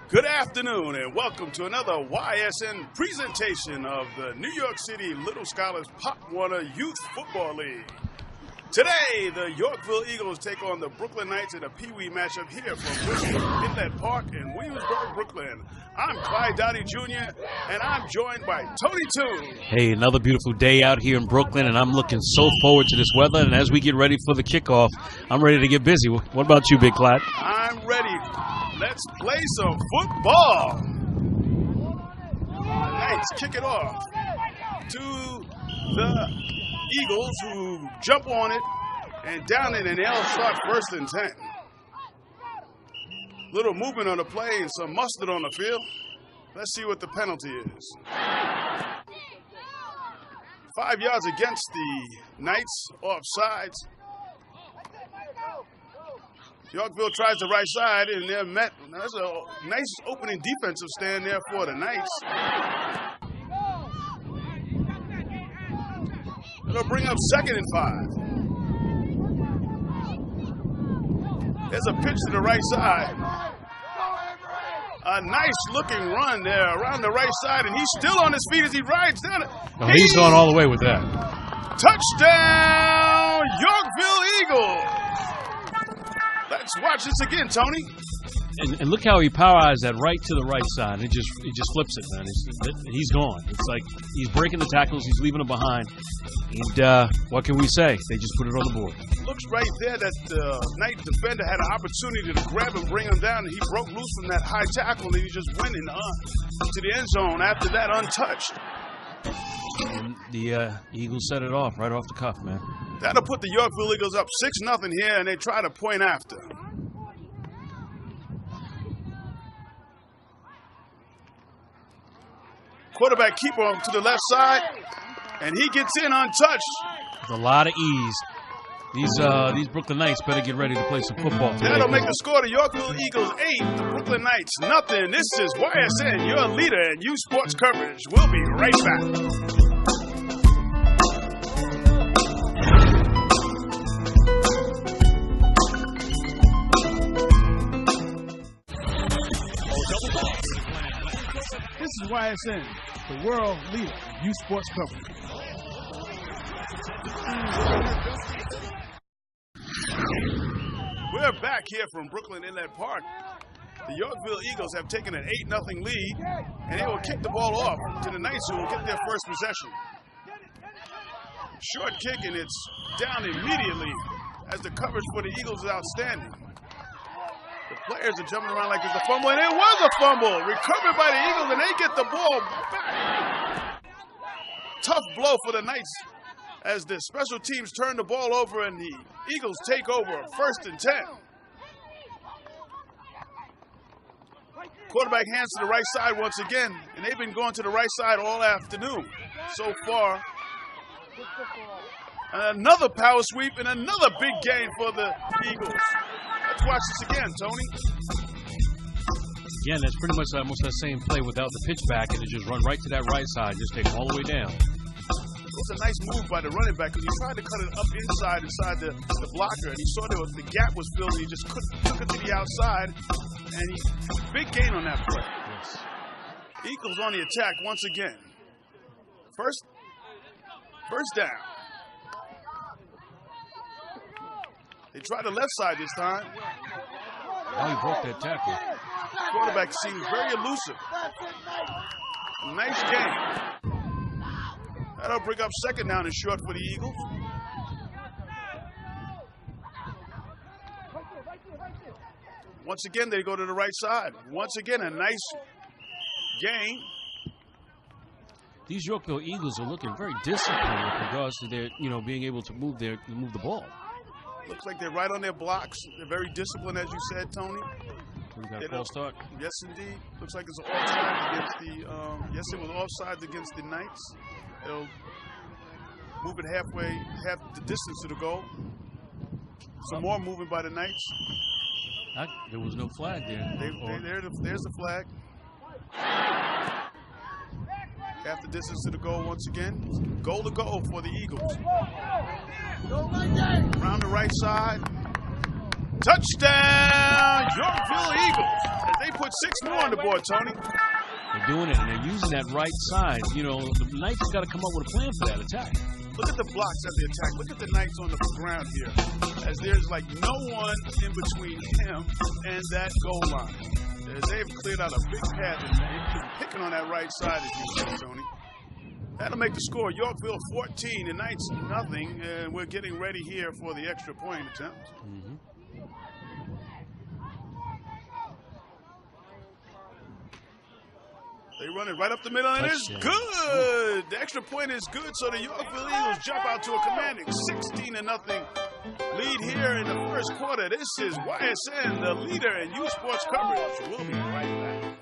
Good afternoon and welcome to another YSN presentation of the New York City Little Scholars Pop Warner Youth Football League. Today, the Yorkville Eagles take on the Brooklyn Knights in a Pee-wee matchup here from Brooklyn Inlet Park in Williamsburg, Brooklyn. I'm Clyde Dowdy Jr. and I'm joined by Tony Toon. Hey, another beautiful day out here in Brooklyn, and I'm looking so forward to this weather. And as we get ready for the kickoff, I'm ready to get busy. What about you, Big Clyde? I'm ready. Let's play some football. The Knights kick it off to the Eagles, who jump on it and down it, and they'll start 1st and 10. Little movement on the play and some mustard on the field. Let's see what the penalty is. 5 yards against the Knights, offsides. Yorkville tries the right side, and they're met. That's a nice opening defensive stand there for the Knights. It'll bring up 2nd and 5. There's a pitch to the right side. A nice looking run there around the right side, and he's still on his feet as he rides down it. Oh, he's going all the way with that. Touchdown, Yorkville Eagles. Let's watch this again, Tony. And look how he power eyes that right to the right side. It just flips it, man. He's gone. It's like he's breaking the tackles. He's leaving them behind. And what can we say? They just put it on the board. Looks right there that the Knight defender had an opportunity to grab him, bring him down, and he broke loose from that high tackle, and he just went to the end zone after that untouched. And the Eagles set it off right off the cuff, man. That'll put the Yorkville Eagles up 6-0 here, and they try to point after. Quarterback keeper to the left side, and he gets in untouched. With a lot of ease. These Brooklyn Knights better get ready to play some football today. That'll make the score: the Yorkville Eagles 8, the Brooklyn Knights nothing. This is YSN, your leader in youth sports coverage. We'll be right back. This is YSN, the world leader in youth sports coverage. We're back here from Brooklyn Inlet Park. The Yorkville Eagles have taken an 8-0 lead, and they will kick the ball off to the Knights, who will get their first possession. Short kick, and it's down immediately as the coverage for the Eagles is outstanding. The players are jumping around like it's a fumble, and it was a fumble. Recovered by the Eagles, and they get the ball back. Tough blow for the Knights as the special teams turn the ball over, and the Eagles take over 1st and 10. Quarterback hands to the right side once again, and they've been going to the right side all afternoon so far. Another power sweep and another big gain for the Eagles. Let's watch this again, Tony. Again, that's pretty much almost that same play without the pitch back, and it just run right to that right side, just take them all the way down. It was a nice move by the running back because he tried to cut it up inside the blocker, and he saw the gap was filled, and he just took it to the outside, and big gain on that play. Yes. Eagles on the attack once again. First down. They tried the left side this time. Oh, he broke that tackle. Quarterback seems very elusive. Nice game. That'll bring up 2nd down and short for the Eagles. Once again, they go to the right side. Once again, a nice gain. These Yorkville Eagles are looking very disciplined with regards to their, being able to move the ball. Looks like they're right on their blocks. They're very disciplined, as you said, Tony. We got a false start. Yes, indeed. Looks like it's an offside against the. Yes, it was offside against the Knights. They'll move it half the distance to the goal. Some more moving by the Knights. There was no flag there. There's the flag. Half the distance to the goal once again. Goal to goal for the Eagles. Around the right side. Touchdown, Yorkville Eagles, as they put 6 more on the board, Tony. They're doing it, and they're using that right side. You know, the Knights have got to come up with a plan for that attack. Look at the blocks at the attack. Look at the Knights on the ground here. As there's like no one in between him and that goal line. As they've cleared out a big path, and they're picking on that right side, as you see, Tony. That'll make the score. Yorkville 14, the Knights nothing. And we're getting ready here for the extra point attempt. Mm-hmm. They run it right up the middle, and it's good. The extra point is good, so the Yorkville Eagles jump out to a commanding 16-0 lead here in the first quarter. This is YSN, the leader in youth sports coverage. We'll be right back.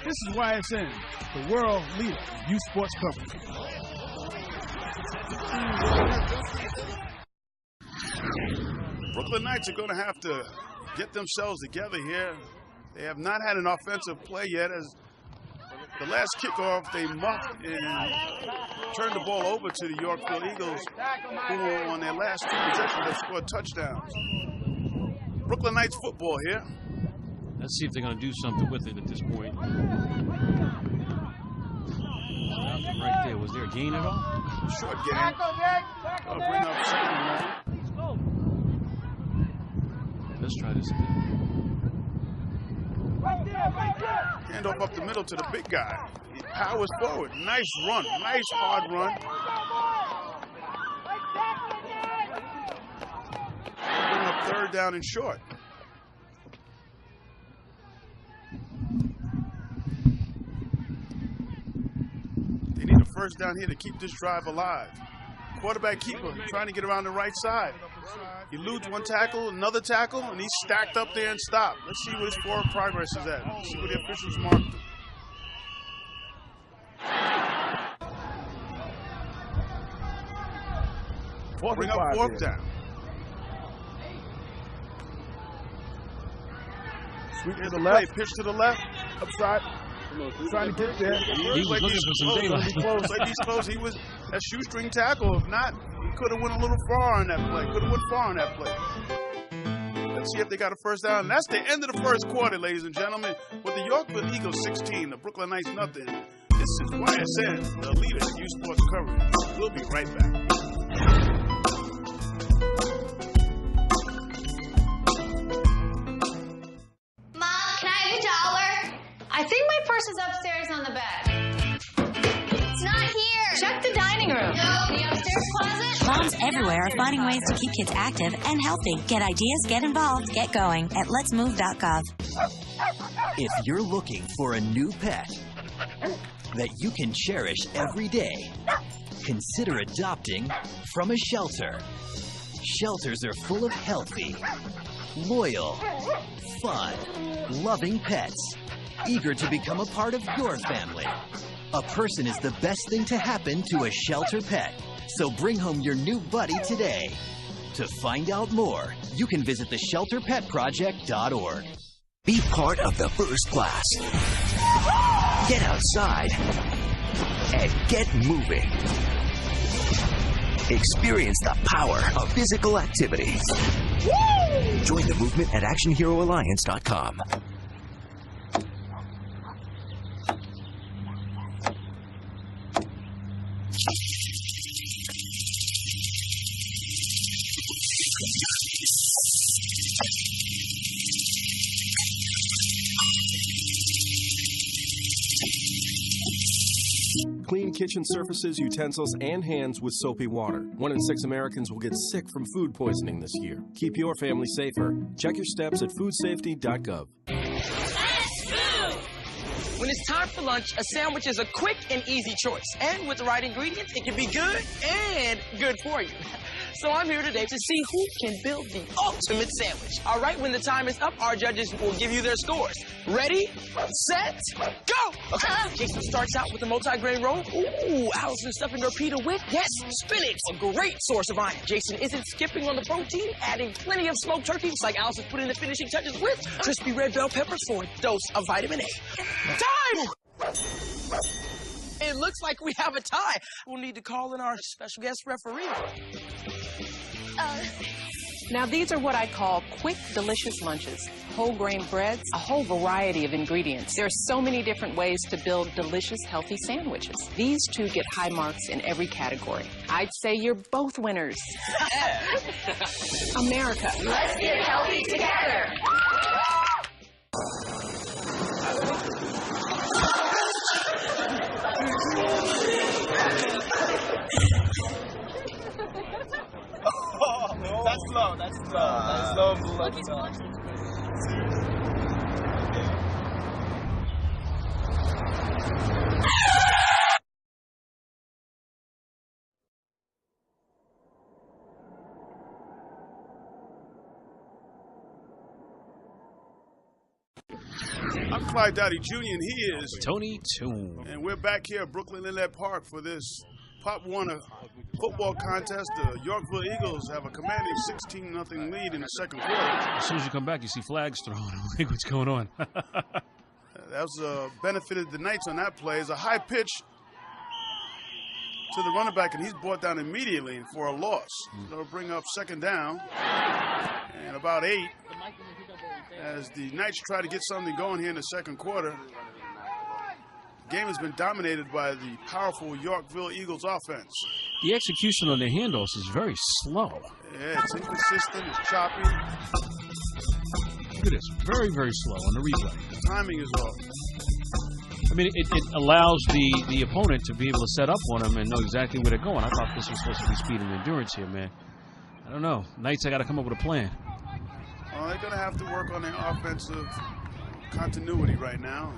This is YSN, the world leader in youth sports coverage. Brooklyn Knights are going to have to get themselves together here. They have not had an offensive play yet, as the last kickoff they muffed and turned the ball over to the Yorkville Eagles, who on their last 2 possessions have scored touchdowns. Brooklyn Knights football here. Let's see if they're going to do something with it at this point. Nothing right there. Was there a gain at all? Short gain. I'll bring up second. Let's try this again. Hand off up the middle to the big guy. He powers forward. Nice run. Nice hard run. Bring up third down and short. They need a first down here to keep this drive alive. Quarterback keeper trying to get around the right side. He eludes one tackle, another tackle, and he's stacked up there and stopped. Let's see what his forward progress is at. Let's see what the officials marked. Bring up fourth down. Sweep to the left, pitch to the left, upside. Trying to get there. He was looking for some daylight. He's close. He was a shoestring tackle. If not, he could have went a little far on that play. Could have went far on that play. Let's see if they got a first down. And that's the end of the first quarter, ladies and gentlemen. With the Yorkville Eagles 16, the Brooklyn Knights nothing. This is YSN, the leader in youth sports coverage. We'll be right back. I think my purse is upstairs on the bed. It's not here. Check the dining room. No. The upstairs closet. Moms everywhere are finding ways to keep kids active and healthy. Get ideas, get involved, get going at letsmove.gov. If you're looking for a new pet that you can cherish every day, consider adopting from a shelter. Shelters are full of healthy, loyal, fun, loving pets, eager to become a part of your family. A person is the best thing to happen to a shelter pet, so bring home your new buddy today. To find out more, you can visit theshelterpetproject.org. Be part of the first class. Get outside and get moving. Experience the power of physical activity. Join the movement at actionheroalliance.com. Clean kitchen surfaces, utensils, and hands with soapy water. 1 in 6 Americans will get sick from food poisoning this year. Keep your family safer. Check your steps at foodsafety.gov. When it's time for lunch, a sandwich is a quick and easy choice. And with the right ingredients, it can be good and good for you. So I'm here today to see who can build the ultimate sandwich. All right, when the time is up, our judges will give you their scores. Ready, set, go! Okay, Jason starts out with a multi-grain roll. Ooh, Allison stuffing her pita with, yes, spinach, a great source of iron. Jason isn't skipping on the protein, adding plenty of smoked turkey, just like Allison's putting the finishing touches with crispy red bell peppers for a dose of vitamin A. Time! It looks like we have a tie. We'll need to call in our special guest referee. Now, these are what I call quick, delicious lunches. Whole grain breads, a whole variety of ingredients. There are so many different ways to build delicious, healthy sandwiches. These two get high marks in every category. I'd say you're both winners. America. Let's get healthy together. That's slow. That's slow. I'm Clyde Dowdy Jr. and he is Tony Toon. And we're back here at Brooklyn Inlet Park for this Pop Warner football contest. The Yorkville Eagles have a commanding 16-0 lead in the second quarter. As soon as you come back, you see flags thrown. I'm like, what's going on? That was benefited the Knights on that play. It's a high pitch to the running back, and he's brought down immediately for a loss. They'll bring up second down and about 8 as the Knights try to get something going here in the second quarter. The game has been dominated by the powerful Yorkville Eagles offense. The execution on the handoffs is very slow. Yeah, it's inconsistent, it's choppy. Look at this, very, very slow on the replay. The timing is off. I mean, it allows the opponent to be able to set up on them and know exactly where they're going. I thought this was supposed to be speed and endurance here, man. I don't know. Knights, I got to come up with a plan. Well, they're going to have to work on their offensive continuity right now.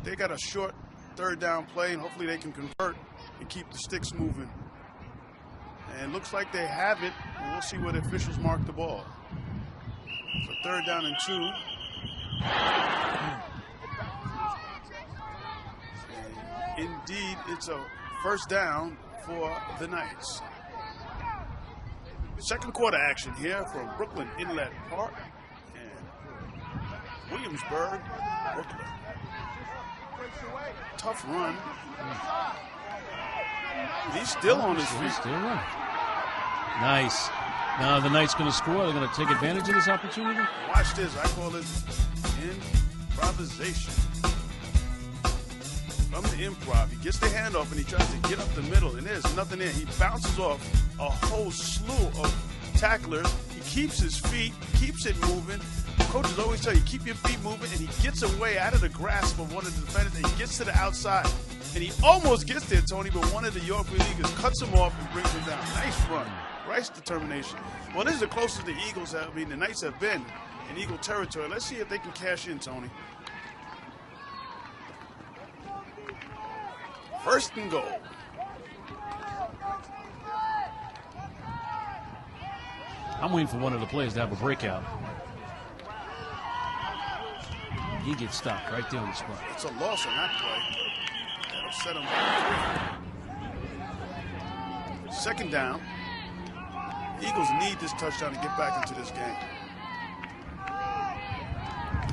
They got a short third down play, and hopefully they can convert and keep the sticks moving. And it looks like they have it. We'll see where the officials mark the ball. So third down and 2. And indeed, it's a first down for the Knights. Second quarter action here from Brooklyn Inlet Park and Williamsburg, Brooklyn. Tough run. He's still on his feet. Still running. Nice. Now the Knights going to score. They're going to take advantage of this opportunity. Watch this. I call it improvisation. From the improv, he gets the handoff and he tries to get up the middle, and there's nothing there. He bounces off a whole slew of tacklers. He keeps his feet, keeps it moving. Coaches always tell you, keep your feet moving, and he gets away out of the grasp of one of the defenders, and he gets to the outside. And he almost gets there, Tony, but one of the Yorkville Eagles cuts him off and brings him down. Nice run. Nice determination. Well, this is the closest the Eagles have, the Knights have been in Eagle territory. Let's see if they can cash in, Tony. First and goal. I'm waiting for one of the players to have a breakout. He gets stopped right there on the spot. It's a loss on that play. That'll set him back. Second down. Eagles need this touchdown to get back into this game.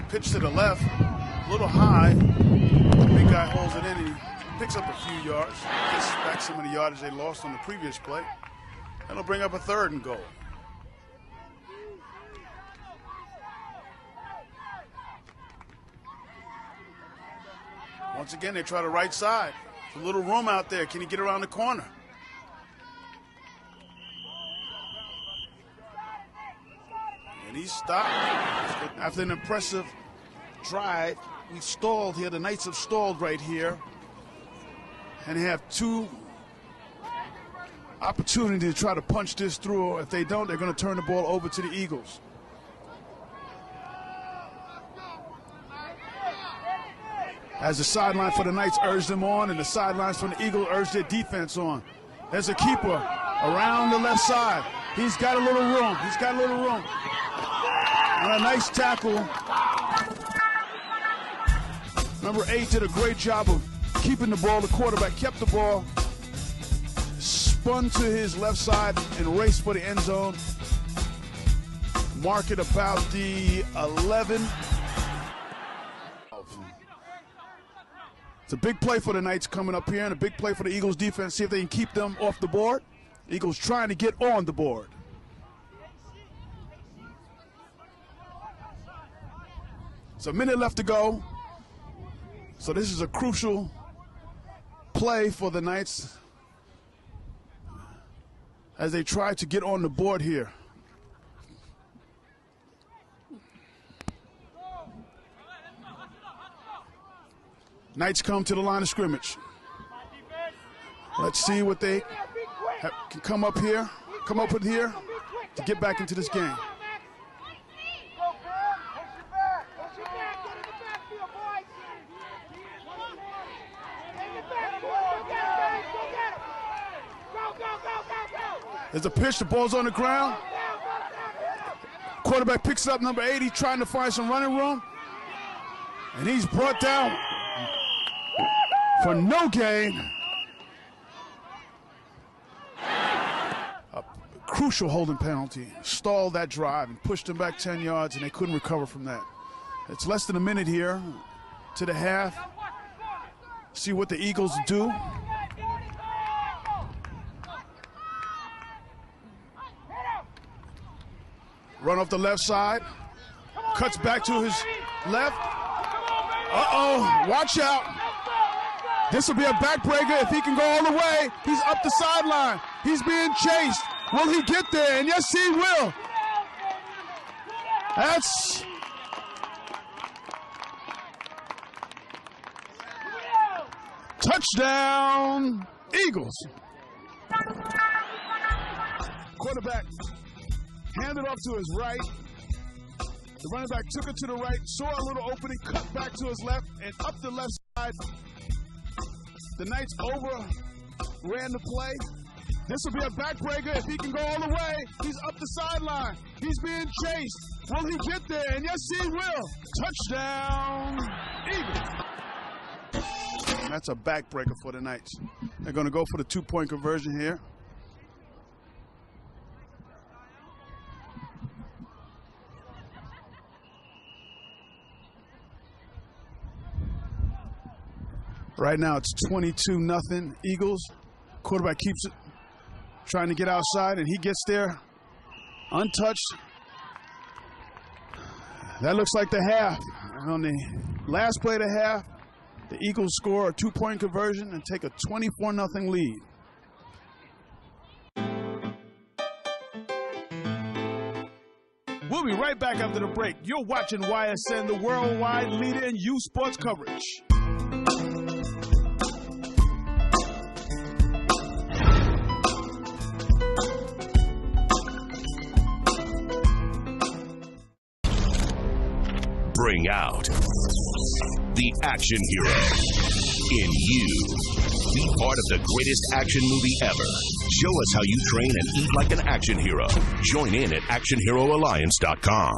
Pitch to the left, a little high. Big guy holds it in and he picks up a few yards. Gets back some of the yardage they lost on the previous play. That'll bring up a third and goal. Once again, they try the right side. There's a little room out there. Can he get around the corner? And he's stopped. After an impressive drive, we stalled here. The Knights have stalled right here. And they have 2 opportunities to try to punch this through. Or if they don't, they're going to turn the ball over to the Eagles. As the sideline for the Knights urged them on, and the sidelines from the Eagles urged their defense on. There's a keeper around the left side. He's got a little room. He's got a little room. And a nice tackle. Number 8 did a great job of keeping the ball. The quarterback kept the ball, spun to his left side, and raced for the end zone. Mark it about the 11. It's a big play for the Knights coming up here, and a big play for the Eagles defense. See if they can keep them off the board. Eagles trying to get on the board. It's a minute left to go. So this is a crucial play for the Knights as they try to get on the board here. Knights come to the line of scrimmage. Let's see what they can come up with here to get back into this game. There's a pitch, the ball's on the ground. Quarterback picks up number 80, trying to find some running room. And he's brought down for no gain. A crucial holding penalty. Stalled that drive and pushed him back 10 yards, and they couldn't recover from that. It's less than a minute here to the half. See what the Eagles do. Run off the left side. Cuts back to his left. Uh-oh, watch out. This will be a backbreaker if he can go all the way. He's up the sideline. He's being chased. Will he get there? And yes, he will. That's touchdown, Eagles. Quarterback handed off to his right. The running back took it to the right, saw a little opening, cut back to his left, and up the left side. The Knights overran the play. This will be a backbreaker if he can go all the way. He's up the sideline. He's being chased. Will he get there? And yes, he will. Touchdown, Eagles. And that's a backbreaker for the Knights. They're going to go for the 2-point conversion here. Right now it's 22-0 Eagles. Quarterback keeps it, trying to get outside, and he gets there untouched. That looks like the half. And on the last play of the half, the Eagles score a 2-point conversion and take a 24-0 lead. We'll be right back after the break. You're watching YSN, the worldwide leader in youth sports coverage. Bring out the action hero in you. Be part of the greatest action movie ever. Show us how you train and eat like an action hero. Join in at actionheroalliance.com.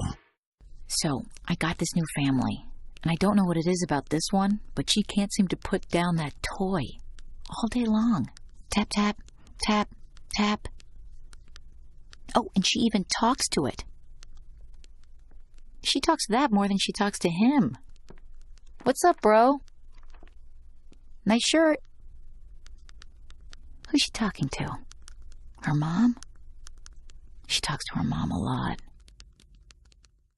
So, I got this new family, and I don't know what it is about this one, but she can't seem to put down that toy all day long. Tap, tap, tap, tap. Oh, and she even talks to it. She talks to that more than she talks to him. What's up, bro? Nice shirt. Who's she talking to? Her mom? She talks to her mom a lot.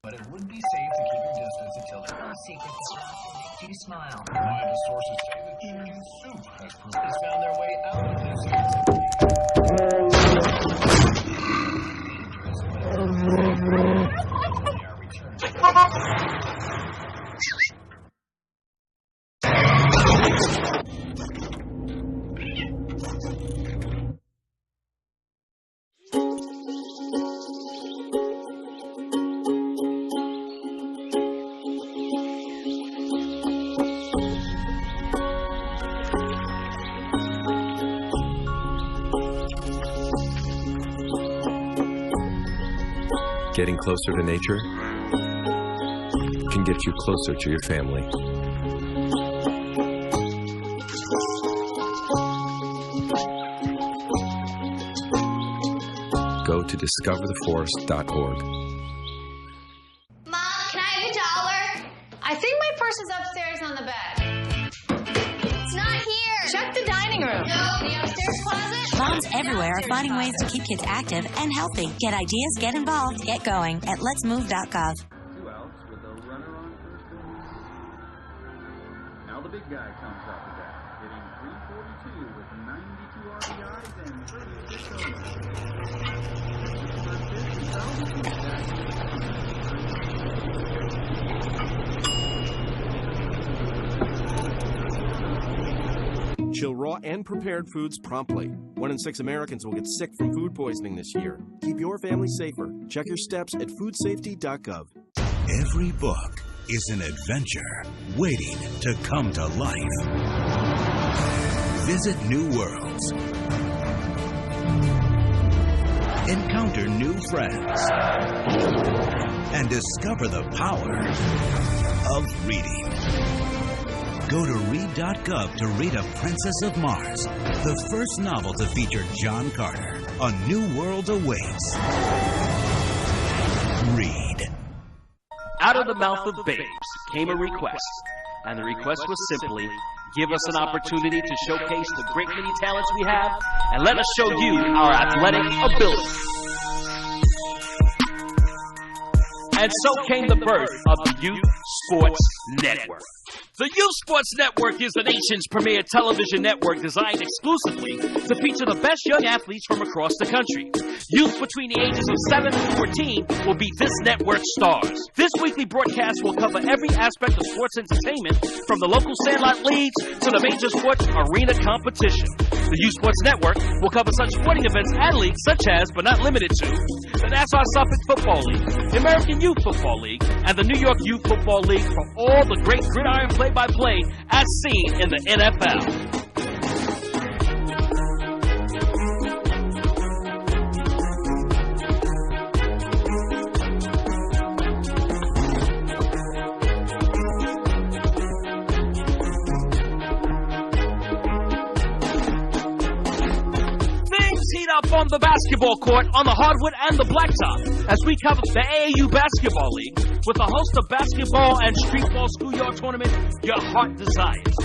But it would be safe to keep your distance until her secret do you smile. Reliable sources say that chicken soup has found their way out of this. getting closer to nature can get you closer to your family. Go to discovertheforest.org. Mom, can I have $1? I think my purse is upstairs on the bed. It's not here. Check the dining room. No, the upstairs closet. Moms everywhere are finding ways to keep kids active and healthy. Get ideas, get involved, get going at letsmove.gov. 2 outs with a runner on first base. Now the big guy comes off the bat, hitting .342 with 92 RBIs and 36 homers. Chill raw and prepared foods promptly. 1 in 6 Americans will get sick from food poisoning this year. Keep your family safer. Check your steps at foodsafety.gov. Every book is an adventure waiting to come to life. Visit new worlds. Encounter new friends. And discover the power of reading. Go to read.gov to read A Princess of Mars, the first novel to feature John Carter. A new world awaits. Read. Out of the mouth of babes came a request, and the request was simply, give us an opportunity to showcase the great many talents we have, and let us show you our athletic ability. And so came the birth of the Youth Sports Network. The Youth Sports Network is the nation's premier television network designed exclusively to feature the best young athletes from across the country. Youth between the ages of 7 and 14 will be this network's stars. This weekly broadcast will cover every aspect of sports entertainment, from the local sandlot leagues to the major sports arena competition. The Youth Sports Network will cover such sporting events and leagues such as, but not limited to, the Nassau Suffolk Football League, the American Youth Football League, and the New York Youth Football League for all the great gridiron play-by-play as seen in the NFL. Up on the basketball court, on the hardwood and the blacktop, as we cover the AAU Basketball League with a host of basketball and streetball schoolyard tournament your heart desires.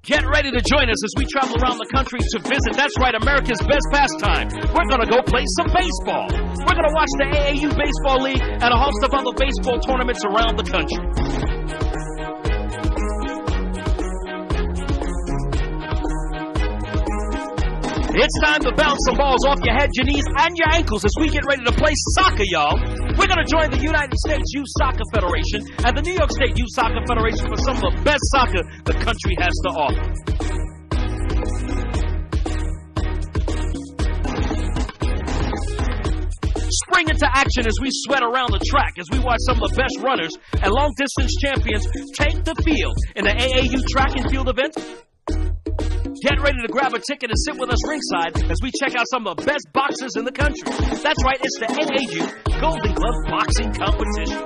Get ready to join us as we travel around the country to visit, that's right, America's best pastime. We're going to go play some baseball. We're going to watch the AAU Baseball League and a host of other baseball tournaments around the country. It's time to bounce some balls off your head, your knees, and your ankles as we get ready to play soccer, y'all. We're going to join the United States Youth Soccer Federation and the New York State Youth Soccer Federation for some of the best soccer the country has to offer. Spring into action as we sweat around the track, as we watch some of the best runners and long-distance champions take the field in the AAU track and field event. Get ready to grab a ticket and sit with us ringside as we check out some of the best boxers in the country. That's right, it's the AAU Golden Glove Boxing Competition.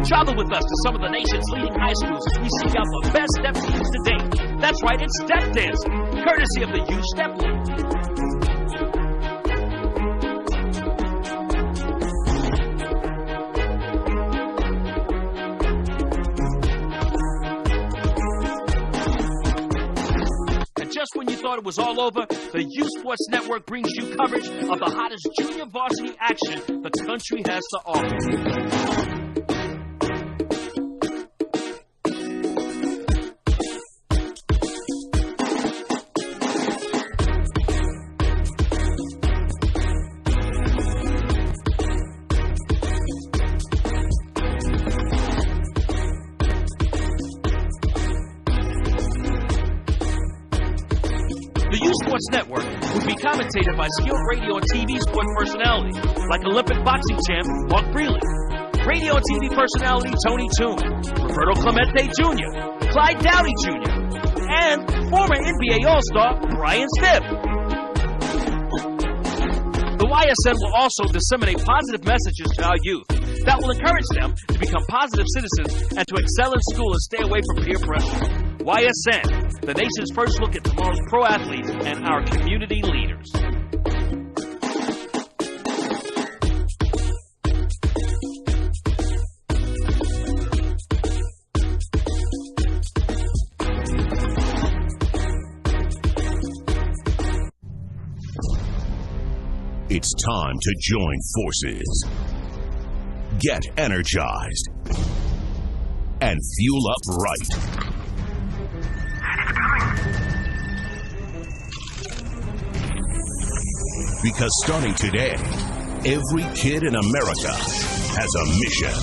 Travel with us to some of the nation's leading high schools as we seek out the best step teams to date. That's right, it's step dancing, courtesy of the Youth Step League. Just when you thought it was all over, the Youth Sports Network brings you coverage of the hottest junior varsity action the country has to offer. The Youth Sports Network would be commentated by skilled radio and TV sports personalities like Olympic boxing champ Mark Brealey, radio and TV personality Tony Toon, Roberto Clemente Jr., Clyde Dowdy Jr., and former NBA All-Star Brian Stipp. The YSN will also disseminate positive messages to our youth that will encourage them to become positive citizens and to excel in school and stay away from peer pressure. YSN, the nation's first look at tomorrow's pro athletes and our community leaders. It's time to join forces. Get energized. And fuel up right. Because starting today, every kid in America has a mission.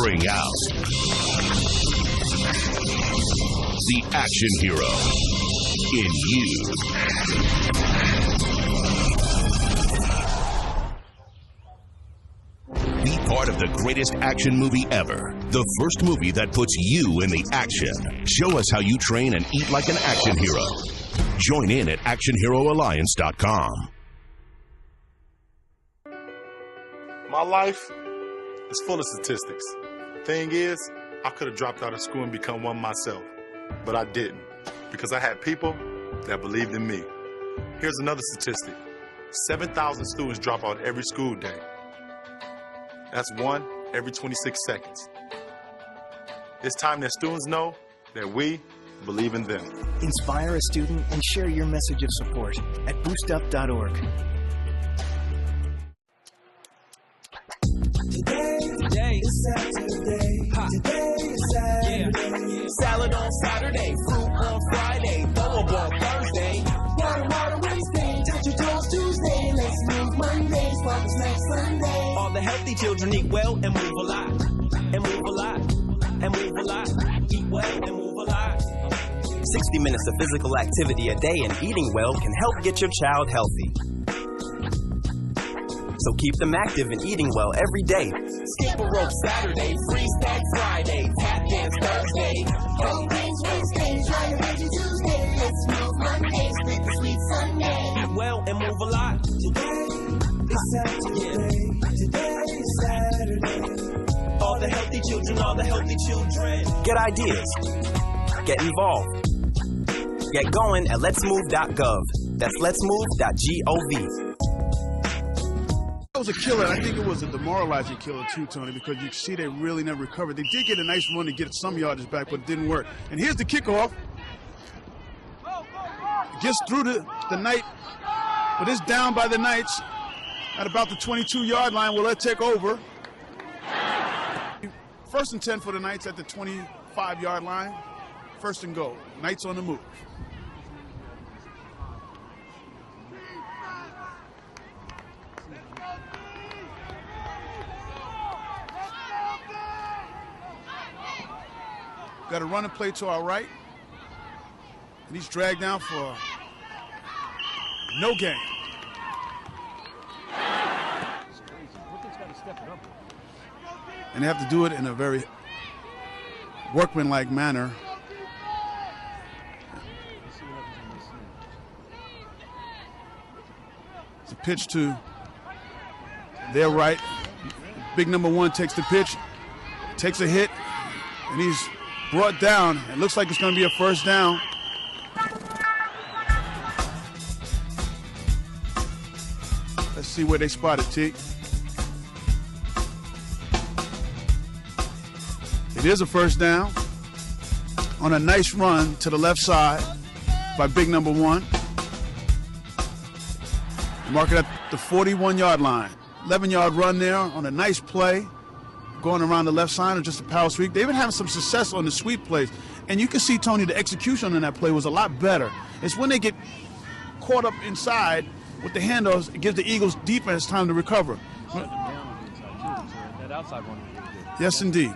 Bring out the action hero in you. Be part of the greatest action movie ever. The first movie that puts you in the action. Show us how you train and eat like an action hero. Join in at actionheroalliance.com. My life is full of statistics. Thing is, I could have dropped out of school and become one myself, but I didn't because I had people that believed in me. Here's another statistic. 7,000 students drop out every school day. That's one every 26 seconds. It's time that students know that we believe in them. Inspire a student and share your message of support at boostup.org. Today is Saturday. Today is Saturday. Salad on Saturday, fruit on Friday, throw on Thursday. Water Wednesday, touch your toes Tuesday. Let's move Monday, swap next Sunday. All the healthy children eat well and move a lot. And move a lot. And move a lot. Eat well and move a lot. 60 minutes of physical activity a day and eating well can help get your child healthy. So keep them active and eating well every day. Skip a rope Saturday, freestyle Friday, tap dance Thursday. Whole grains Wednesday, try your veggie Tuesday. Let's move Monday, split the sweet Sunday. Eat well and move a lot. Today is Saturday. Today is Saturday. All the healthy children, all the healthy children. Get ideas. Get involved. Get going at letsmove.gov. That's letsmove.gov. That was a killer. I think it was a demoralizing killer too, Tony, because you see they really never recovered. They did get a nice run to get some yardage back, but it didn't work. And here's the kickoff. Gets through the Knight, but it's down by the Knights at about the 22-yard line. Will that take over? First and 10 for the Knights at the 25-yard line. First and goal. Knights on the move. Got a run and play to our right. And he's dragged down for no gain. And they have to do it in a very workmanlike manner. It's a pitch to their right. Big number one takes the pitch, takes a hit, and he's brought down. It looks like it's going to be a first down. Let's see where they spotted T. It is a first down on a nice run to the left side by big number one. Mark it at the 41-yard line. 11-yard run there on a nice play. Going around the left side or just a power sweep. They've been having some success on the sweep plays. And you can see, Tony, the execution on that play was a lot better. It's when they get caught up inside with the handoffs, it gives the Eagles defense time to recover. That outside one was really good. Yes, indeed.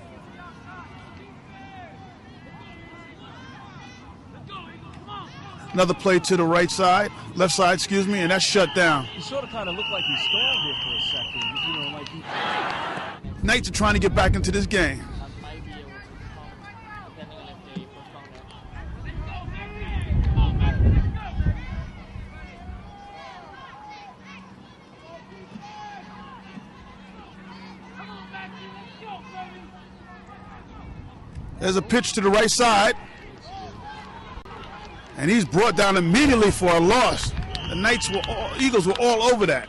Another play to the left side, excuse me, and that's shut down. He sort of kind of looked like he stalled there for a second. You know, like he... Knights are trying to get back into this game. There's a pitch to the right side. And he's brought down immediately for a loss. The Eagles were all over that.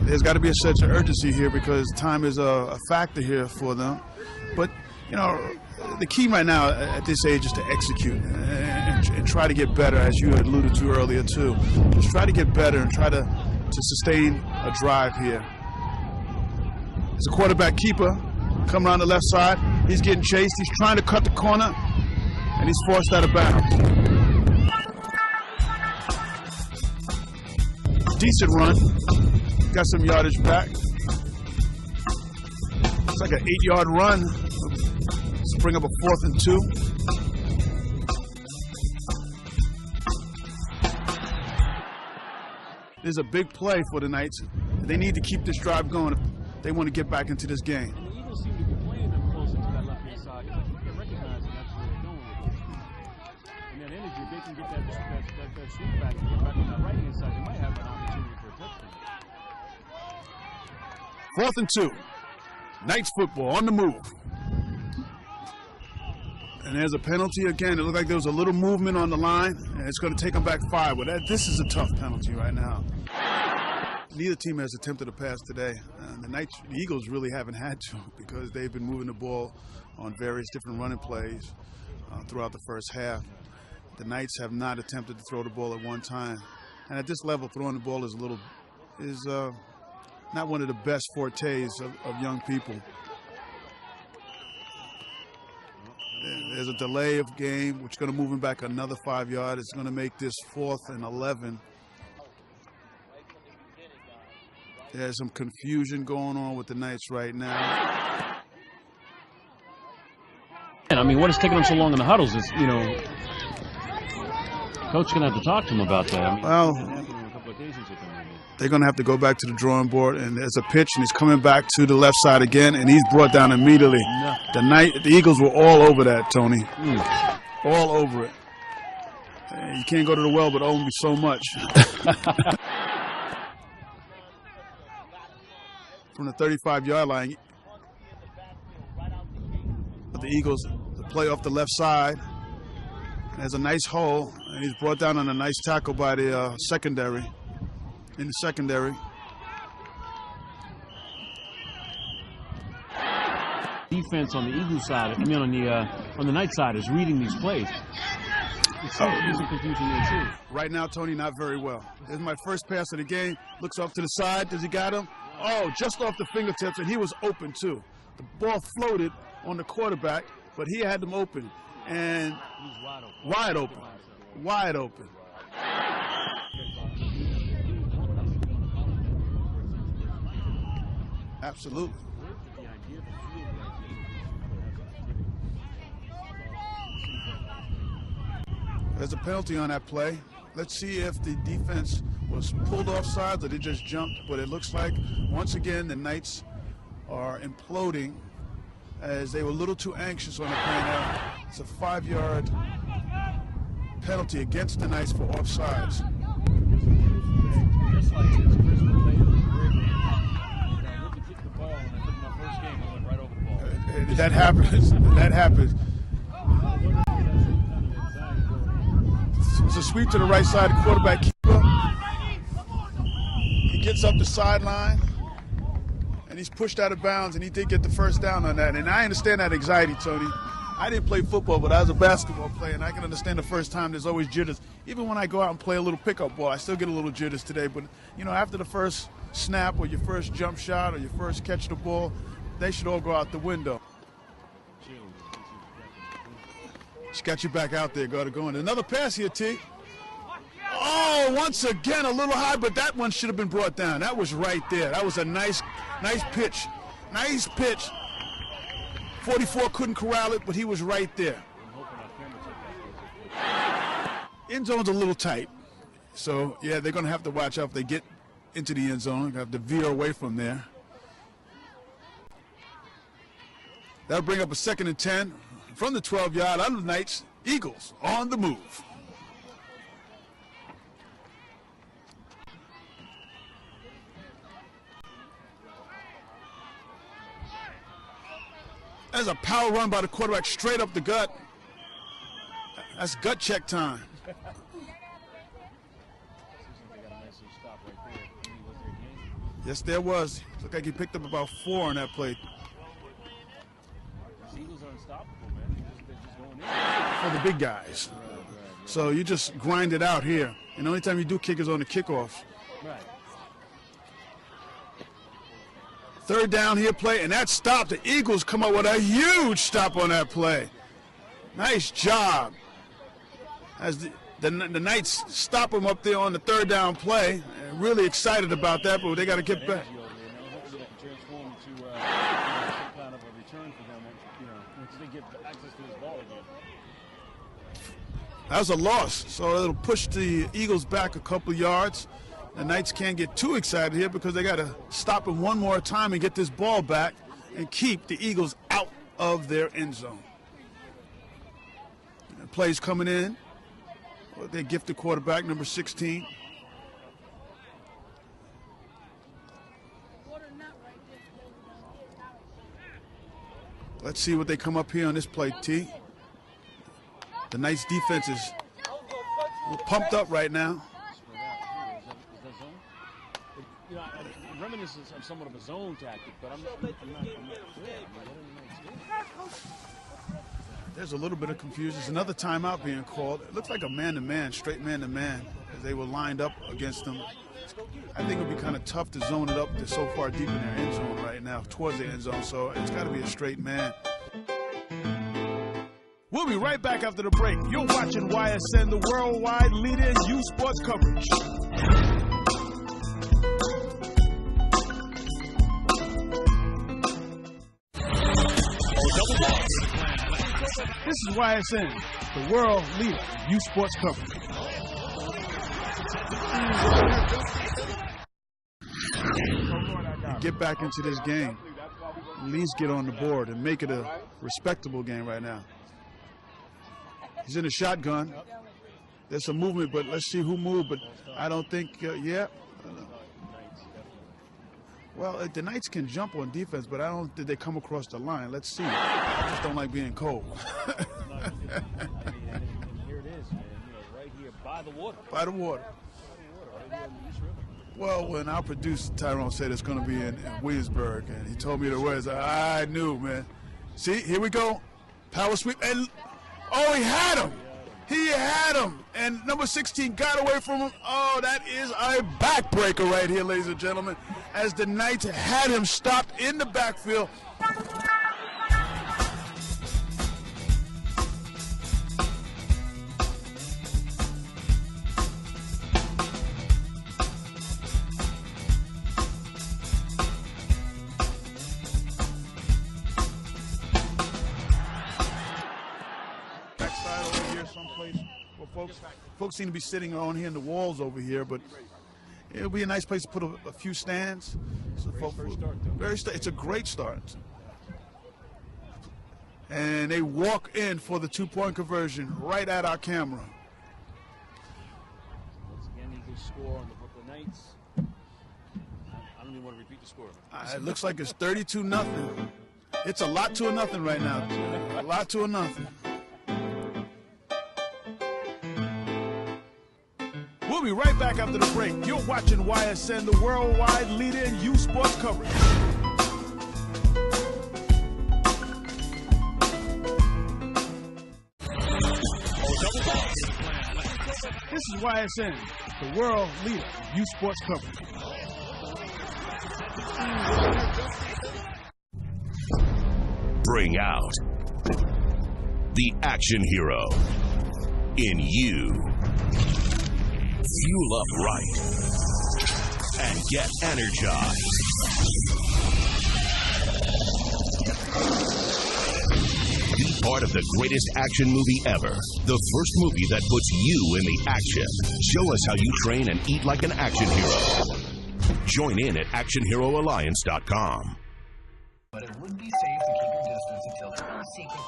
There's got to be a sense of urgency here because time is a factor here for them. But, you know, the key right now at this age is to execute and try to get better, as you had alluded to earlier, too. Just try to get better and try to sustain a drive here. There's a quarterback keeper coming around the left side. He's getting chased. He's trying to cut the corner, and he's forced out of bounds. Decent run. Got some yardage back. It's like an 8-yard run. Let's bring up a 4th and 2. This is a big play for the Knights. They need to keep this drive going if they want to get back into this game. And the Eagles seem to be playing them closer to that left-hand side because I think they're recognizing that's where they're going with it. And that energy, if they can get that sweep back and get back on that right-hand side, they might have an opportunity for a touchdown. 4th and 2. Knights football on the move. And there's a penalty again. It looked like there was a little movement on the line, and it's going to take them back 5. But this is a tough penalty right now. Neither team has attempted a pass today. The Eagles really haven't had to because they've been moving the ball on various different running plays throughout the first half. The Knights have not attempted to throw the ball at one time. And at this level, throwing the ball is not one of the best fortes of young people. There's a delay of game, which is going to move him back another 5 yards. It's going to make this 4th and 11. There's some confusion going on with the Knights right now. And I mean, what is taking them so long in the huddles is, you know, coach going to have to talk to them about that. I mean, well, a couple of occasions they're going to have to go back to the drawing board, and there's a pitch, and he's coming back to the left side again, and he's brought down immediately. The Eagles were all over that, Tony. All over it. You can't go to the well, but only so much. From the 35-yard line, the Eagles play off the left side. There's a nice hole, and he's brought down on a nice tackle by the secondary. In the secondary. Defense on the Eagles side, I mean on the Knight side, is reading these plays. There's some confusion there too. Right now, Tony, not very well. This is my first pass of the game. Looks off to the side. Does he got him? Oh, just off the fingertips, and he was open too. The ball floated on the quarterback, but he had them open. And he's wide open. Wide open. Wide open. Absolutely. There's a penalty on that play. Let's see if the defense was pulled off sides or they just jumped. But it looks like, once again, the Knights are imploding as they were a little too anxious on the play now. It's a 5-yard penalty against the Knights for offsides. Just like this, Chris kick the ball, and I took my first game, I went right over the ball. That happens. That happens. It's a sweep to the right side, quarterback keeper. He gets up the sideline, and he's pushed out of bounds, and he did get the first down on that. And I understand that anxiety, Tony. I didn't play football, but I was a basketball player, and I can understand the first time there's always jitters. Even when I go out and play a little pickup ball, I still get a little jitters today. But, you know, after the first snap or your first jump shot or your first catch the ball, they should all go out the window. She got you back out there. Got to go in. Another pass here, T. Oh, once again, a little high, but that one should have been brought down. That was right there. That was a nice pitch. Nice pitch. 44 couldn't corral it, but he was right there. End zone's a little tight. So, yeah, they're going to have to watch out if they get into the end zone. They have to veer away from there. That'll bring up a 2nd and 10 from the 12-yard out of the Knights. Eagles on the move. There's a power run by the quarterback straight up the gut. That's gut check time. Yes, there was. Looked like he picked up about 4 on that play. Eagles are unstoppable, man. They're just going in. For the big guys. So you just grind it out here. And the only time you do kick is on the kickoff. Right. 3rd down here play, and that stop. The Eagles come up with a huge stop on that play. Nice job. As the Knights stop them up there on the 3rd down play. And really excited about that, but they got to get back. Transform to some kind of a return for them, once they get access to this ball again. That was a loss, so it'll push the Eagles back a couple yards. The Knights can't get too excited here because they got to stop them one more time and get this ball back and keep the Eagles out of their end zone. And plays coming in. Well, they gift the quarterback, number 16. Let's see what they come up here on this play, T. The Knights defense is pumped up right now. Reminiscence of somewhat of a zone tactic, but I'm not clear. There's a little bit of confusion. There's another timeout being called. It looks like a man-to-man, straight man-to-man, as they were lined up against them. I think it would be kind of tough to zone it up. They're so far deep in their end zone right now, towards the end zone, so it's got to be a straight man. We'll be right back after the break. You're watching YSN, the worldwide leader in youth sports coverage. This is YSN, the world leader in youth sports coverage. Get back into this game. At least get on the board and make it a respectable game right now. He's in a shotgun. There's some movement, but let's see who moved. But I don't think, well, the Knights can jump on defense, but I don't think they come across the line. Let's see. I just don't like being cold. And here it is, man. Right here by the water. By the water. Well, when our producer Tyrone said it's going to be in Williamsburg, and he told me the words, I knew, man. See, here we go. Power sweep, and oh, he had him. He had him, and number 16 got away from him. Oh, that is a backbreaker right here, ladies and gentlemen, as the Knights had him stopped in the backfield. Folks seem to be sitting on here in the walls over here, but it'll be a nice place to put a few stands. So it's a great start. And they walk in for the 2-point conversion right at our camera. Once again, Eagles score on the Brooklyn Knights. I don't even want to repeat the score. It looks like it's 32-0. It's a lot to a nothing right now. A lot to a nothing. We'll be right back after the break. You're watching YSN, the worldwide leader in youth sports coverage. This is YSN, the world leader in youth sports coverage. Bring out the action hero in you. Fuel up right and get energized. Be part of the greatest action movie ever. The first movie that puts you in the action. Show us how you train and eat like an action hero. Join in at actionheroalliance.com. But it would be safe to keep your distance until the secret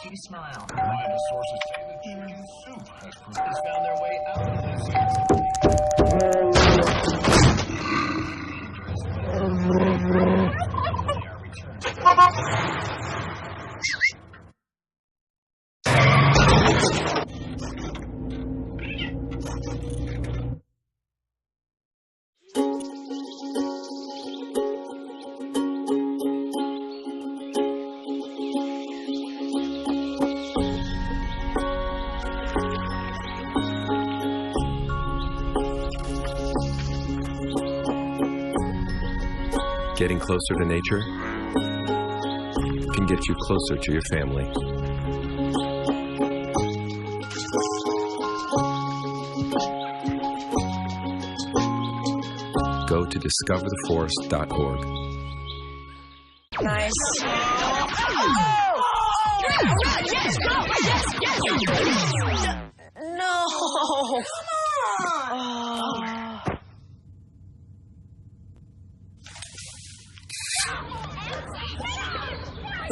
makes you smile. Reliable sources say that chicken soup has found their way out of this Getting closer to nature can get you closer to your family. Go to discovertheforest.org. Nice. No.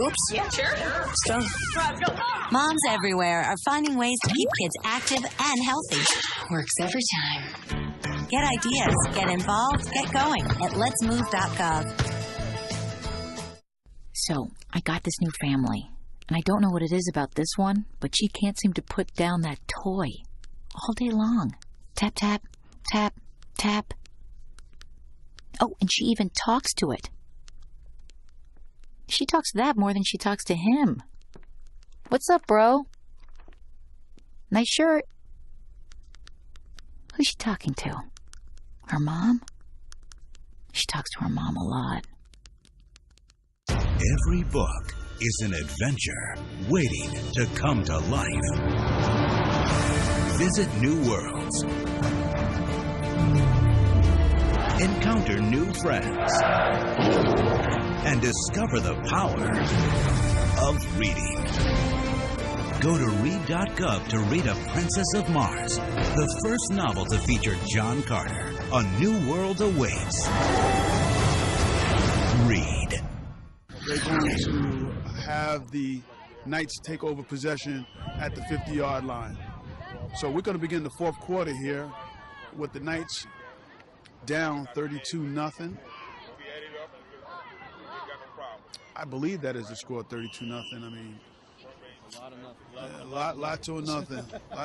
Oops. Yeah, sure. Moms everywhere are finding ways to keep kids active and healthy. Works every time. Get ideas, get involved, get going at letsmove.gov. So, I got this new family, and I don't know what it is about this one, but she can't seem to put down that toy all day long. Tap, tap, tap, tap. Oh, and she even talks to it. She talks to that more than she talks to him. What's up, bro? Nice shirt. Who's she talking to? Her mom? She talks to her mom a lot. Every book is an adventure waiting to come to life. Visit new worlds. Encounter new friends. And discover the power of reading. Go to read.gov to read A Princess of Mars, the first novel to feature John Carter. A new world awaits. Read. They're going to have the Knights take over possession at the 50-yard line. So we're going to begin the fourth quarter here with the Knights down 32-0. I believe that is the score, 32-0. I mean, a lot to a nothing. A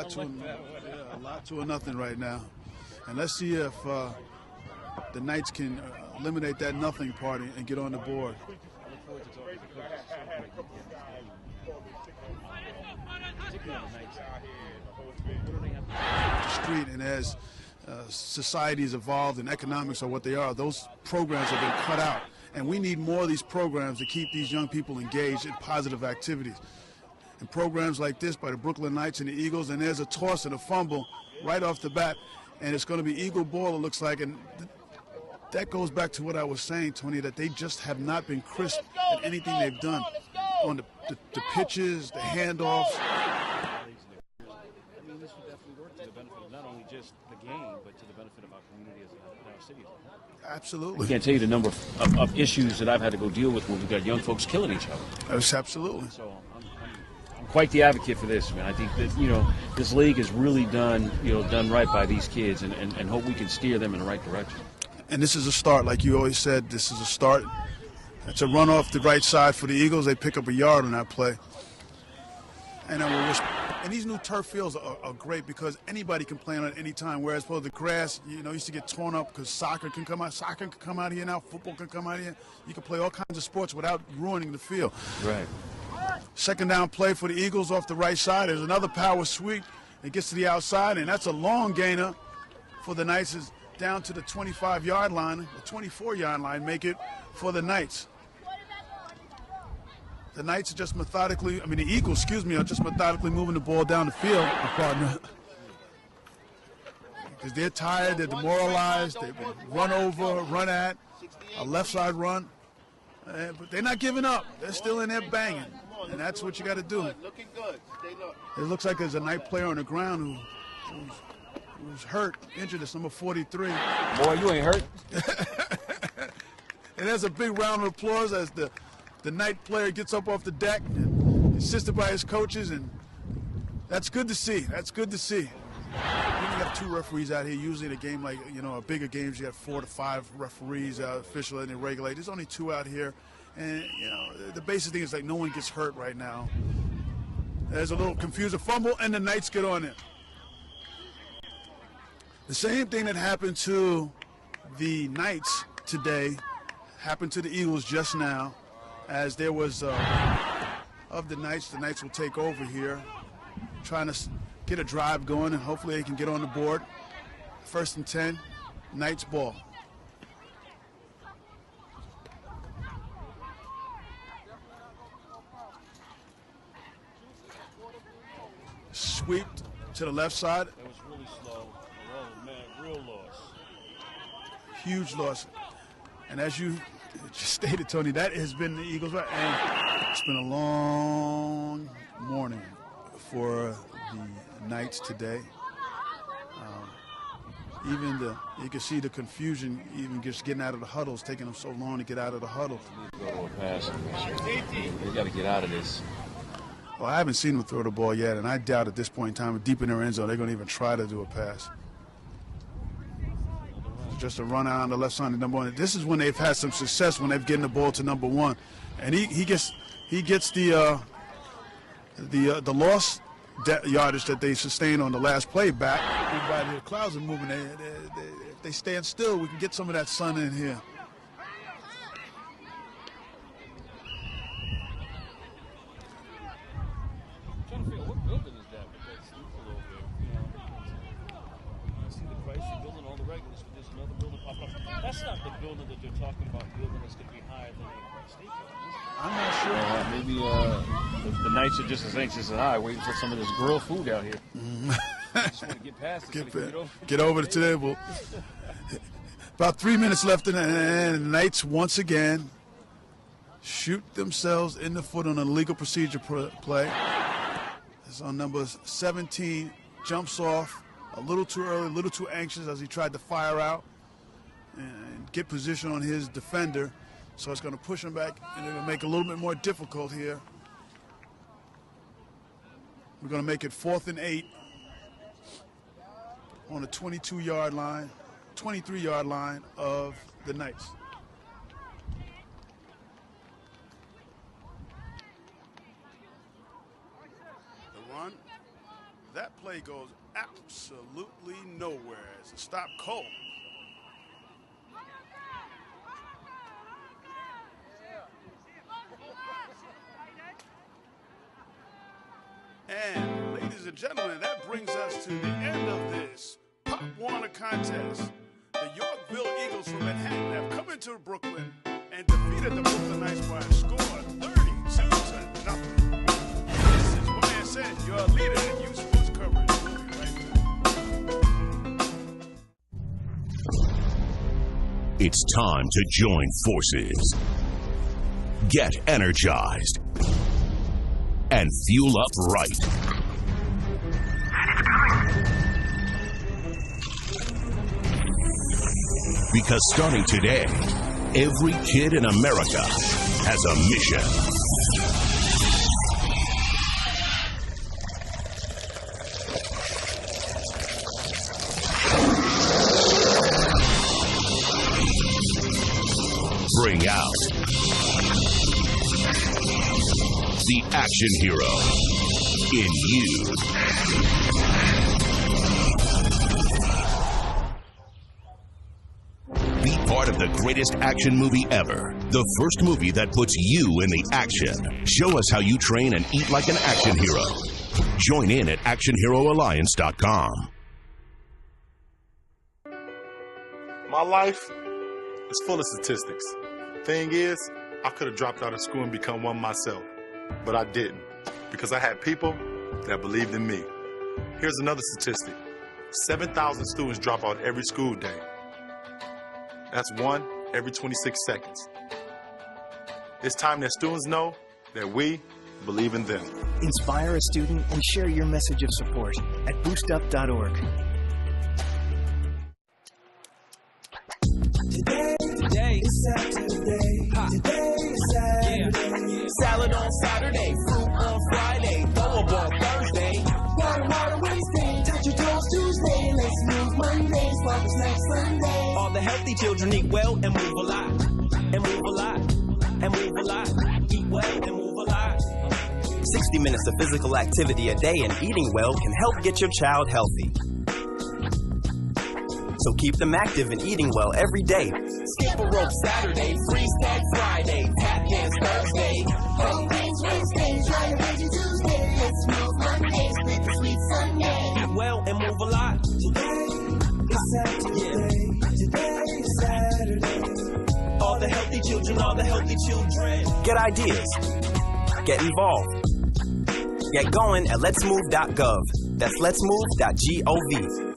lot to a nothing right now. And let's see if the Knights can eliminate that nothing party and get on the board. Street, and as societies evolved and economics are what they are, those programs have been cut out. And we need more of these programs to keep these young people engaged in positive activities. And programs like this by the Brooklyn Knights and the Eagles, and there's a toss and a fumble right off the bat, and it's going to be Eagle ball, it looks like. And that goes back to what I was saying, Tony, that they just have not been crisp at anything they've done on the pitches, the handoffs. I mean, this would definitely work to the benefit of not only just the game, but to the benefit of our community as our city. Absolutely. I can't tell you the number of issues that I've had to go deal with when we've got young folks killing each other. Yes, absolutely. So I'm quite the advocate for this, man. I think that, this league has really done right by these kids, and hope we can steer them in the right direction. And this is a start, like you always said, this is a start. It's a run off the right side for the Eagles. They pick up a yard on that play. And these new turf fields are great because anybody can play on it any time, whereas the grass, used to get torn up because soccer can come out. Soccer can come out here now. Football can come out here. You can play all kinds of sports without ruining the field. Right. Second down play for the Eagles off the right side. There's another power sweep. It gets to the outside, and that's a long gainer for the Knights. Is down to the 25-yard line, the 24-yard line, make it for the Knights. the Knights are just methodically, I mean the Eagles, excuse me, are just methodically moving the ball down the field, my partner. Because they're tired, they're demoralized, they've been run over, run at, a left side run. But they're not giving up. They're still in there banging. And that's what you got to do. It looks like there's a Knight player on the ground who's hurt, injured. It's number 43. Boy, you ain't hurt. And there's a big round of applause as the Knight player gets up off the deck, and assisted by his coaches, and that's good to see. That's good to see. You have 2 referees out here. Usually in a game like, a bigger games, you have 4 to 5 referees, official, and they regulate. There's only 2 out here. And, the basic thing is like no one gets hurt right now. There's a little confusion, fumble, and the Knights get on it. The same thing that happened to the Knights today happened to the Eagles just now, as there was of the Knights will take over here, trying to get a drive going, and hopefully they can get on the board. 1st and 10, Knights ball. Sweep to the left side. That was really slow. Oh, man, real loss. Huge loss. And as you just stated, Tony, that has been the Eagles. And it's been a long morning for the Knights today. You can see the confusion, even just getting out of the huddles, taking them so long to get out of the huddle. Go to a pass. They got to get out of this. Well, I haven't seen them throw the ball yet, and I doubt at this point in time, deep in their end zone, they're going to even try to do a pass. Just a run out on the left side of number 1. This is when they've had some success, when they've getting the ball to number 1, and he gets the loss yardage that they sustained on the last play back. Everybody, the clouds are moving. If they stand still, we can get some of that sun in here. I'm trying to figure out what building is that with that steeple over there. I see the Chrysler building, all the regulars, but there's another building pop up. That's not the building that they're talking about, building that's going to be higher than the state building. I'm not sure. Maybe the Knights are just as anxious as I, waiting for some of this grilled food out here. Just want to get past it. Get over the table. About 3 minutes left, and the Knights once again shoot themselves in the foot on a legal procedure play. It's on number 17. Jumps off a little too early, a little too anxious as he tried to fire out and get position on his defender. So it's going to push him back, and it'll make it a little bit more difficult here. We're going to make it 4th and 8 on the 22-yard line, 23-yard line of the Knights. The run, that play goes absolutely nowhere. It's a stop cold. And ladies and gentlemen, that brings us to the end of this Pop Warner contest. The Yorkville Eagles from Manhattan have come into Brooklyn and defeated the Brooklyn Knights by a score of 32-0. This is YSN, your leader in youth sports coverage. We'll be right back. It's time to join forces. Get energized. And fuel up right. Because starting today, every kid in America has a mission. Bring out the action hero in you. Be part of the greatest action movie ever. The first movie that puts you in the action. Show us how you train and eat like an action hero. Join in at actionheroalliance.com. My life is full of statistics. Thing is, I could have dropped out of school and become one myself, but I didn't because I had people that believed in me. Here's another statistic. 7,000 students drop out every school day. That's one every 26 seconds. It's time that students know that we believe in them. Inspire a student and share your message of support at boostup.org. Today is Saturday. Today is Saturday. Yeah. Salad on Saturday, fruit on Friday, throw a ball Thursday. Water Wednesday, touch your toes Tuesday. Let's move Monday, swap snacks Sunday. All the healthy children eat well and move a lot. And move a lot. And move a lot. Eat well and move a lot. 60 minutes of physical activity a day and eating well can help get your child healthy. So keep them active and eating well every day. Skip a rope Saturday, freeze tag Friday, tap dance Thursday. Home games Wednesday, try to veggie Tuesday. Let's move Monday, split the sweet Sunday. Eat well and move a lot. Today is Saturday. Today is Saturday. All the healthy children, all the healthy children. Get ideas. Get involved. Get going at letsmove.gov. That's letsmove.gov.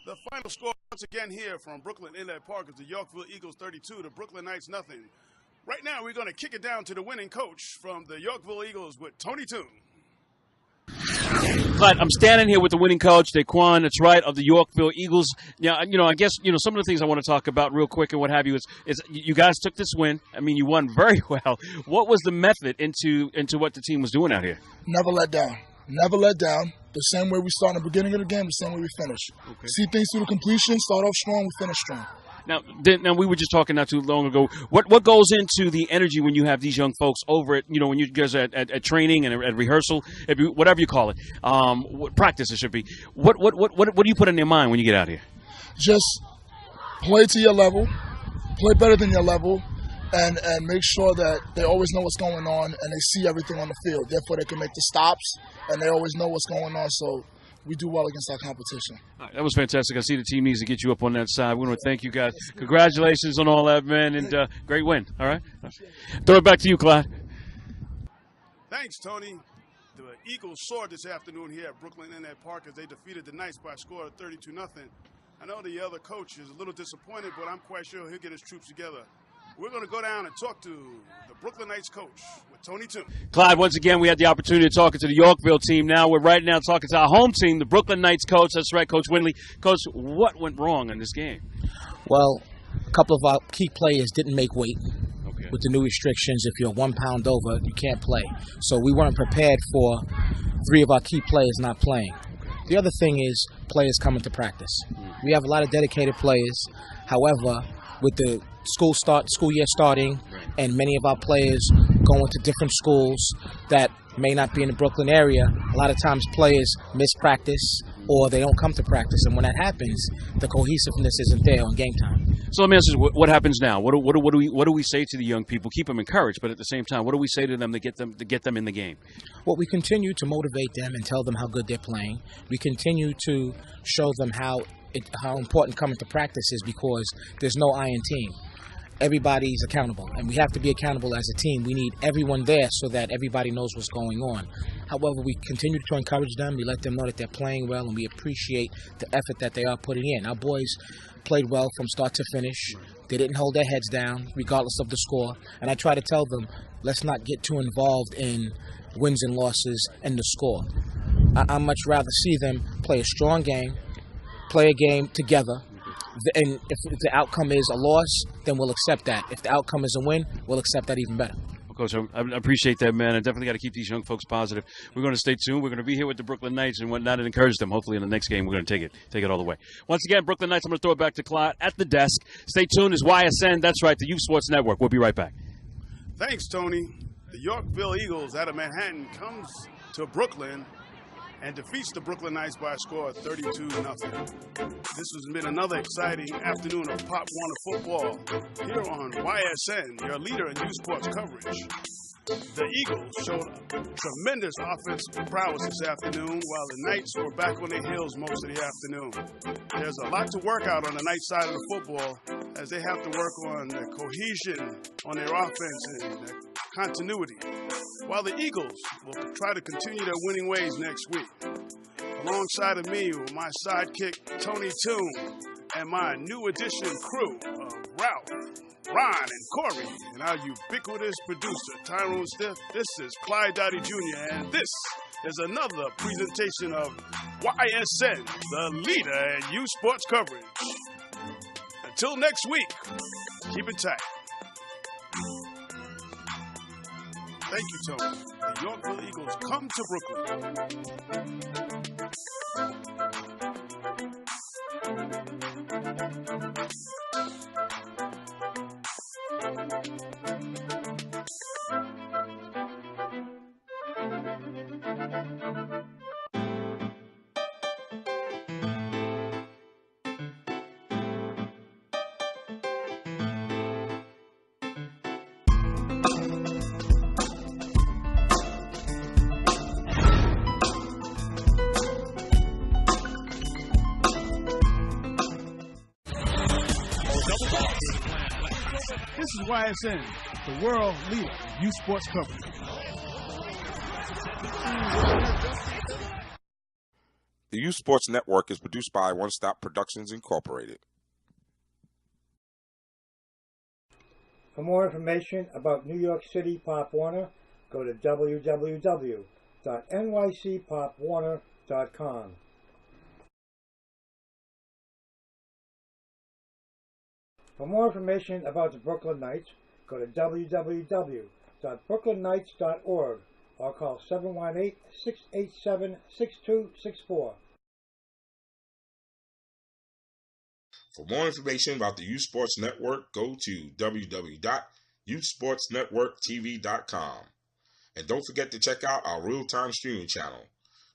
The final score once again here from Brooklyn Inlet Park is the Yorkville Eagles 32, the Brooklyn Knights nothing. Right now we're going to kick it down to the winning coach from the Yorkville Eagles with Tony Toon. But I'm standing here with the winning coach, Daquan, that's right, of the Yorkville Eagles. Yeah, I guess, some of the things I want to talk about real quick and what have you is you guys took this win. I mean, you won very well. What was the method into what the team was doing out here? Never let down. Never let down. The same way we start in the beginning of the game, the same way we finish. Okay. See things through the completion, start off strong, we finish strong. Now we were just talking not too long ago. What goes into the energy when you have these young folks over at, when you guys are at training and at rehearsal, whatever you call it, practice it should be. What do you put in their mind when you get out here? Just play to your level, play better than your level, and make sure that they always know what's going on and they see everything on the field. Therefore, they can make the stops, and they always know what's going on, so we do well against our competition. All right, that was fantastic. I see the team needs to get you up on that side. We want to thank you guys. Congratulations on all that, man, and great win. All right? Throw it back to you, Clyde. Thanks, Tony. The Eagles soared this afternoon here at Brooklyn Inlet Park as they defeated the Knights by a score of 32-0. I know the other coach is a little disappointed, but I'm quite sure he'll get his troops together. We're going to go down and talk to the Brooklyn Knights coach with Tony Toon. Clyde, once again, we had the opportunity to talk to the Yorkville team. Now we're right now talking to our home team, the Brooklyn Knights coach. That's right, Coach Winley. Coach, what went wrong in this game? Well, a couple of our key players didn't make weight. Okay. With the new restrictions, if you're 1 pound over, you can't play. So we weren't prepared for 3 of our key players not playing. The other thing is players coming to practice. We have a lot of dedicated players. However, with the school year starting and many of our players going to different schools that may not be in the Brooklyn area, a lot of times players miss practice or they don't come to practice, and when that happens, the cohesiveness isn't there on game time. So let me ask you, what happens now? What do we say to the young people? Keep them encouraged, but at the same time, what do we say to them to get them in the game? Well, we continue to motivate them and tell them how good they're playing. We continue to show them how important coming to practice is, because there's no iron team. Everybody's accountable, and we have to be accountable as a team. We need everyone there so that everybody knows what's going on. However, we continue to encourage them. We let them know that they're playing well, and we appreciate the effort that they are putting in. Our boys played well from start to finish. They didn't hold their heads down, regardless of the score. And I try to tell them, let's not get too involved in wins and losses and the score. I'd much rather see them play a strong game, play a game together. And if the outcome is a loss, then we'll accept that. If the outcome is a win, we'll accept that even better. Coach, I appreciate that, man. I definitely got to keep these young folks positive. We're going to stay tuned. We're going to be here with the Brooklyn Knights and whatnot and encourage them. Hopefully in the next game, we're going to take it all the way. Once again, Brooklyn Knights, I'm going to throw it back to Clyde at the desk. Stay tuned. It's YSN. That's right, the Youth Sports Network. We'll be right back. Thanks, Tony. The Yorkville Eagles out of Manhattan comes to Brooklyn and defeats the Brooklyn Knights by a score of 32-0. This has been another exciting afternoon of Pop Warner football here on YSN, your leader in youth sports coverage. The Eagles showed tremendous offensive prowess this afternoon, while the Knights were back on their heels most of the afternoon. There's a lot to work out on the Knights side of the football, as they have to work on the cohesion on their offense and the continuity, while the Eagles will try to continue their winning ways next week. Alongside of me with my sidekick, Tony Toon, and my new addition crew of Ralph, Ron, and Corey, and our ubiquitous producer, Tyrone Stiff. This is Clyde Dottie Jr., and this is another presentation of YSN, the leader in youth sports coverage. Until next week, keep it tight. Thank you, Tony. The Yorkville Eagles come to This is YSN, the world leader in youth sports coverage. The Youth Sports Network is produced by One Stop Productions Incorporated. For more information about New York City Pop Warner, go to www.nycpopwarner.com. For more information about the Brooklyn Knights, go to www.brooklynnights.org or call 718-687-6264. For more information about the Youth Sports Network, go to www.youthsportsnetworktv.com. And don't forget to check out our real-time streaming channel,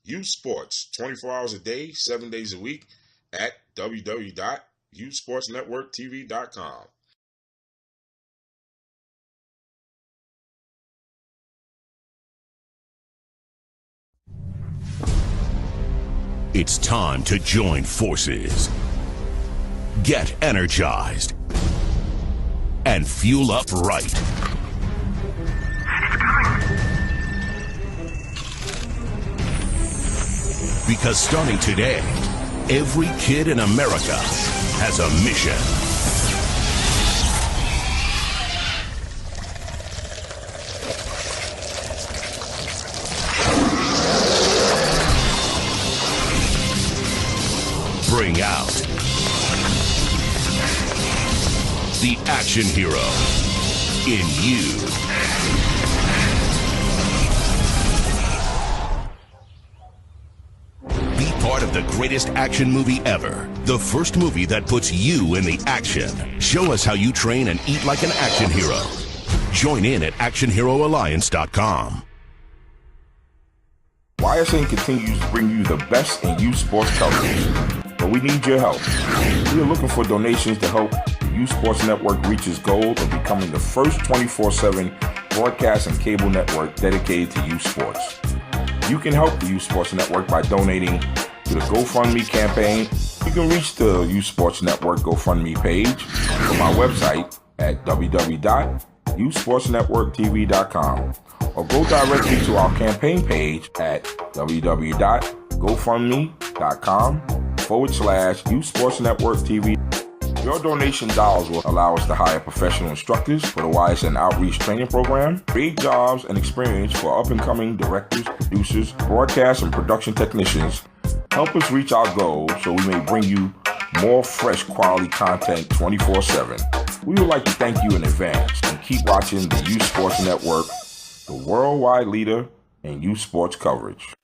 Youth Sports, 24 hours a day, 7 days a week, at www.youthsportsnetworktv.com. It's time to join forces. Get energized and fuel up right. Because starting today, every kid in America has a mission. Bring out the action hero in you. Be part of the greatest action movie ever. The first movie that puts you in the action. Show us how you train and eat like an action hero. Join in at actionheroalliance.com. YSN continues to bring you the best in youth sports coverage, but we need your help. We are looking for donations to help the Youth Sports Network reach its goal of becoming the first 24/7 broadcast and cable network dedicated to youth sports. You can help the Youth Sports Network by donating to the GoFundMe campaign. You can reach the Youth Sports Network GoFundMe page from our website at www.youthsportsnetworktv.com or go directly to our campaign page at www.gofundme.com/Youth Sports Network TV. Your donation dollars will allow us to hire professional instructors for the YSN Outreach Training Program, create jobs and experience for up-and-coming directors, producers, broadcast and production technicians. Help us reach our goal so we may bring you more fresh quality content 24/7. We would like to thank you in advance and keep watching the Youth Sports Network, the worldwide leader in youth sports coverage.